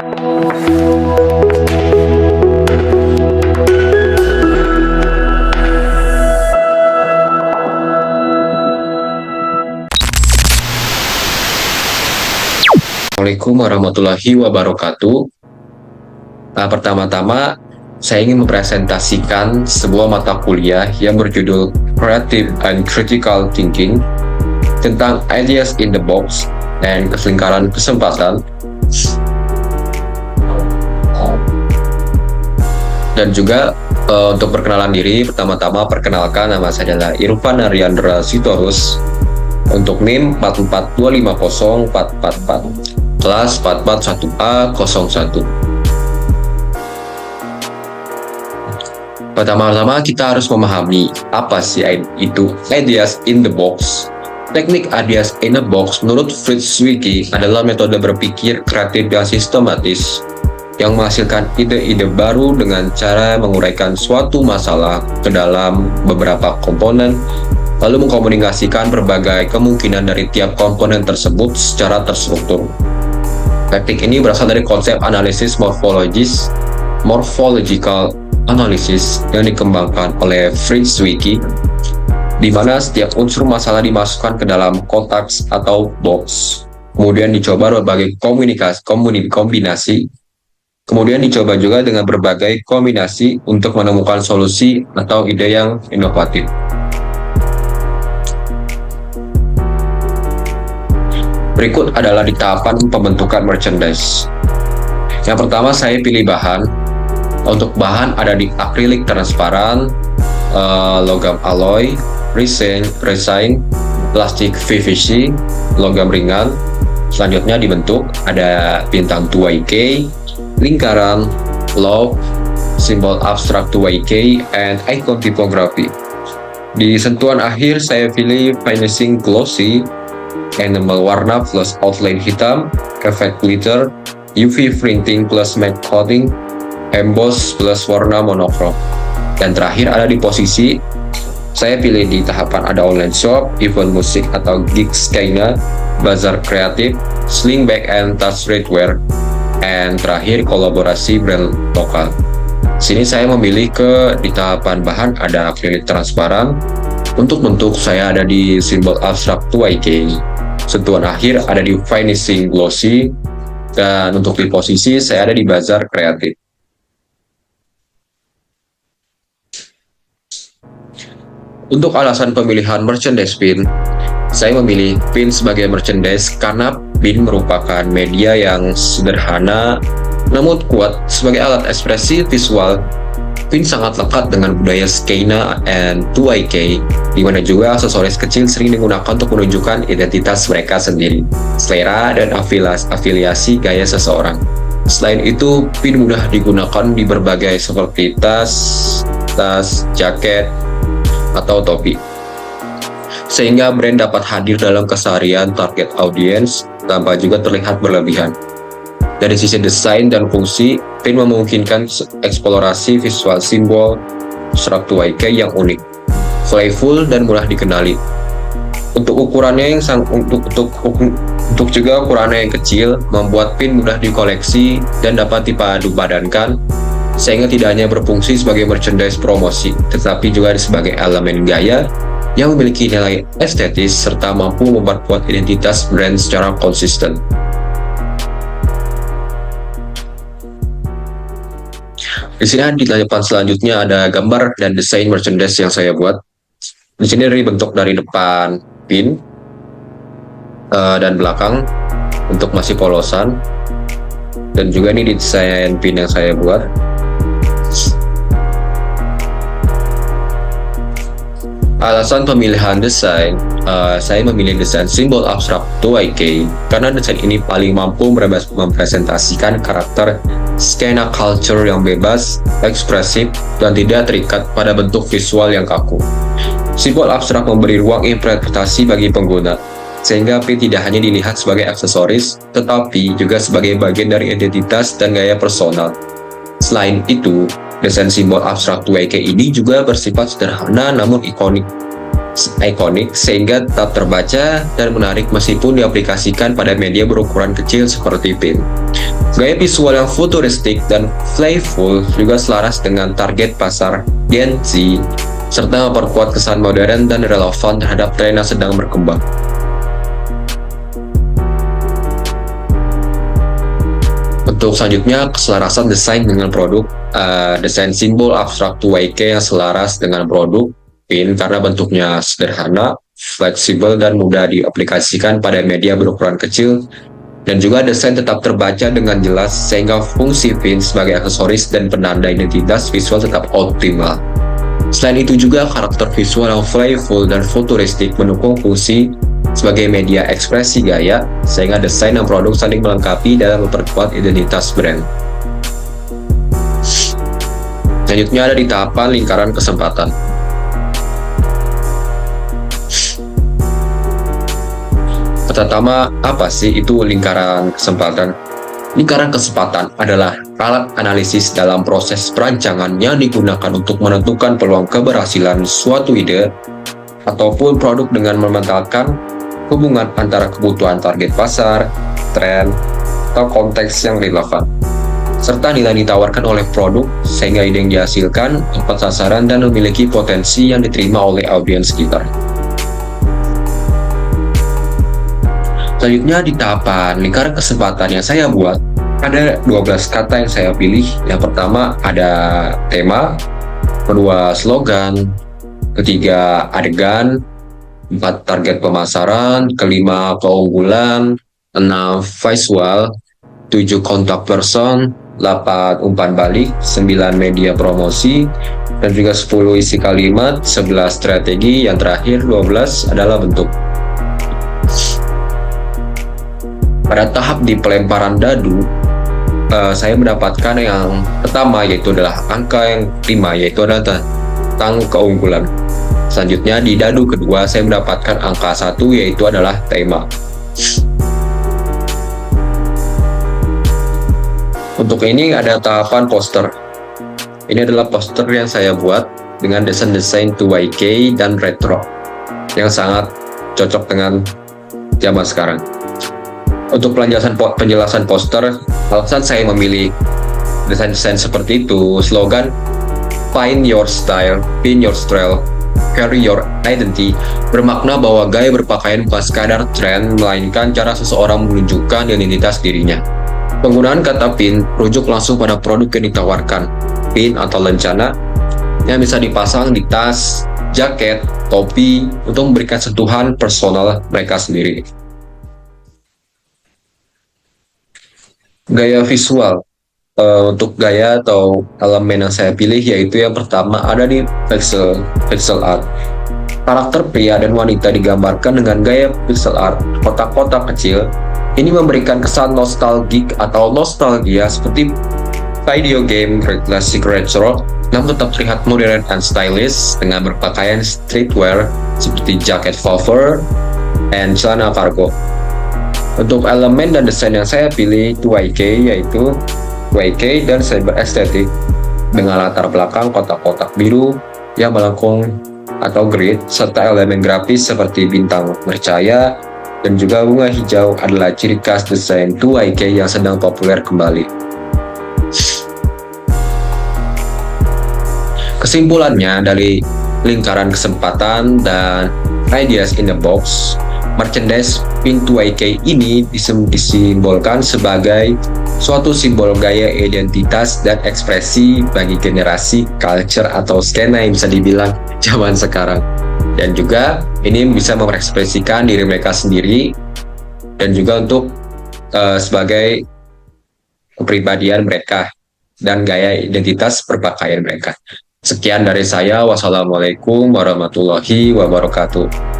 Assalamualaikum warahmatullahi wabarakatuh. Pertama-tama, saya ingin mempresentasikan sebuah mata kuliah yang berjudul Creative and Critical Thinking tentang Ideas in the Box dan Lingkaran Kesempatan. Dan juga untuk perkenalan diri, pertama-tama perkenalkan, nama saya adalah Irfan Ariandra Sitorus untuk NIM 442504444 kelas 441A01. Pertama-tama kita harus memahami apa sih itu Ideas in the Box. Teknik Ideas in the Box menurut Fritz Zwicky adalah metode berpikir kreatif yang sistematis yang menghasilkan ide-ide baru dengan cara menguraikan suatu masalah ke dalam beberapa komponen, lalu mengkomunikasikan berbagai kemungkinan dari tiap komponen tersebut secara terstruktur. Teknik ini berasal dari konsep analisis morphological analysis yang dikembangkan oleh Fritz Zwicky, di mana setiap unsur masalah dimasukkan ke dalam kotak atau box, kemudian dicoba berbagai kombinasi, kemudian dicoba juga dengan berbagai kombinasi untuk menemukan solusi atau ide yang inovatif. Berikut adalah di tahapan pembentukan merchandise. Yang pertama, saya pilih bahan. Untuk bahan ada di akrilik transparan, logam alloy, resin, plastik PVC, logam ringan. Selanjutnya dibentuk ada bintang 2YK, lingkaran, love, simbol abstrak 2YK, and icon tipografi. Di sentuhan akhir saya pilih finishing glossy, enamel warna plus outline hitam, effect glitter, UV printing plus matte coating, emboss plus warna monokrom. Dan terakhir ada di posisi, saya pilih di tahapan ada online shop, event musik atau gigs China, bazar kreatif, sling bag and touch streetwear, and terakhir kolaborasi brand lokal. Sini saya memilih di tahapan bahan ada akrilik transparan. Untuk bentuk saya ada di simbol abstrak 2YK. Sentuhan akhir ada di finishing glossy, dan untuk di posisi saya ada di bazar kreatif. Untuk alasan pemilihan merchandise pin, saya memilih pin sebagai merchandise karena pin merupakan media yang sederhana namun kuat sebagai alat ekspresi visual. Pin sangat lekat dengan budaya Skeina and 2YK, di mana juga aksesoris kecil sering digunakan untuk menunjukkan identitas mereka sendiri, selera, dan afiliasi gaya seseorang. Selain itu, pin mudah digunakan di berbagai seperti tas, jaket, atau topi, sehingga brand dapat hadir dalam keseharian target audience tanpa juga terlihat berlebihan. Dari sisi desain dan fungsi, pin memungkinkan eksplorasi visual simbol abstrak 2YK yang unik, playful, dan mudah dikenali. Untuk ukurannya untuk juga ukurannya yang kecil, membuat pin mudah dikoleksi dan dapat dipadu-padankan, sehingga tidak hanya berfungsi sebagai merchandise promosi, tetapi juga sebagai elemen gaya yang memiliki nilai estetis serta mampu memperkuat identitas brand secara konsisten. Di sini di tahapan selanjutnya ada gambar dan desain merchandise yang saya buat. Di sini bentuk dari depan pin dan belakang untuk masih polosan, dan juga ini desain pin yang saya buat. Alasan pemilihan desain, saya memilih desain simbol abstrak 2YK karena desain ini paling mampu mempresentasikan karakter skena culture yang bebas, ekspresif, dan tidak terikat pada bentuk visual yang kaku. Simbol abstrak memberi ruang interpretasi bagi pengguna, sehingga pin tidak hanya dilihat sebagai aksesoris, tetapi juga sebagai bagian dari identitas dan gaya personal. Selain itu, desain simbol abstrak 2YK ini juga bersifat sederhana namun ikonik, ikonik sehingga tetap terbaca dan menarik meskipun diaplikasikan pada media berukuran kecil seperti pin. Gaya visual yang futuristik dan playful juga selaras dengan target pasar Gen Z, serta memperkuat kesan modern dan relevan terhadap tren yang sedang berkembang. Untuk selanjutnya, keselarasan desain dengan produk. Desain simbol abstrak 2YK yang selaras dengan produk pin karena bentuknya sederhana, fleksibel, dan mudah diaplikasikan pada media berukuran kecil, dan juga desain tetap terbaca dengan jelas sehingga fungsi pin sebagai aksesoris dan penanda identitas visual tetap optimal. Selain itu juga karakter visual yang playful dan futuristik mendukung fungsi sebagai media ekspresi gaya, sehingga desain dan produk saling melengkapi dalam memperkuat identitas brand. Selanjutnya ada di tahapan lingkaran kesempatan. Pertama, apa sih itu lingkaran kesempatan? Lingkaran kesempatan adalah alat analisis dalam proses perancangan yang digunakan untuk menentukan peluang keberhasilan suatu ide ataupun produk dengan memetakan hubungan antara kebutuhan target pasar, tren, atau konteks yang relevan, serta nilai ditawarkan oleh produk sehingga ide yang dihasilkan tepat sasaran dan memiliki potensi yang diterima oleh audiens sekitar. Selanjutnya di tahapan lingkaran kesempatan yang saya buat, ada 12 kata yang saya pilih. Yang pertama ada tema, kedua slogan, ketiga adegan, 4 target pemasaran, kelima keunggulan, 6 visual, 7 kontak person, 8 umpan balik, 9 media promosi, dan juga 10 isi kalimat, 11 strategi, yang terakhir 12 adalah bentuk. Pada tahap di pelemparan dadu, saya mendapatkan yang pertama yaitu adalah angka yang 5, yaitu adalah tentang keunggulan. Selanjutnya di dadu kedua saya mendapatkan angka 1, yaitu adalah tema. Untuk ini ada tahapan poster. Ini adalah poster yang saya buat dengan desain-desain 2YK dan retro yang sangat cocok dengan zaman sekarang. Untuk penjelasan poster, alasan saya memilih desain-desain seperti itu, slogan Find Your Style, Pin Your Style, Carry Your Identity bermakna bahwa gaya berpakaian bukan sekadar tren, melainkan cara seseorang menunjukkan identitas dirinya. Penggunaan kata pin rujuk langsung pada produk yang ditawarkan. Pin atau lencana yang bisa dipasang di tas, jaket, topi untuk memberikan sentuhan personal mereka sendiri. Gaya visual. Untuk gaya atau elemen yang saya pilih yaitu yang pertama ada di pixel art. Karakter pria dan wanita digambarkan dengan gaya pixel art, kotak-kotak kecil. Ini memberikan kesan nostalgik atau nostalgia seperti video game classic retro, namun tetap terlihat modern and stylish dengan berpakaian streetwear seperti jaket pullover dan celana cargo. Untuk elemen dan desain yang saya pilih 2YK, yaitu 2YK dan cyber estetik dengan latar belakang kotak-kotak biru yang melengkung atau grid, serta elemen grafis seperti bintang bercahaya dan juga bunga hijau adalah ciri khas desain 2YK yang sedang populer kembali. Kesimpulannya dari lingkaran kesempatan dan ideas in the box, merchandise pin 2YK ini disimbolkan sebagai suatu simbol gaya identitas dan ekspresi bagi generasi culture atau skena yang bisa dibilang zaman sekarang. Dan juga ini bisa mengekspresikan diri mereka sendiri dan juga untuk sebagai kepribadian mereka dan gaya identitas berpakaian mereka. Sekian dari saya. Wassalamualaikum warahmatullahi wabarakatuh.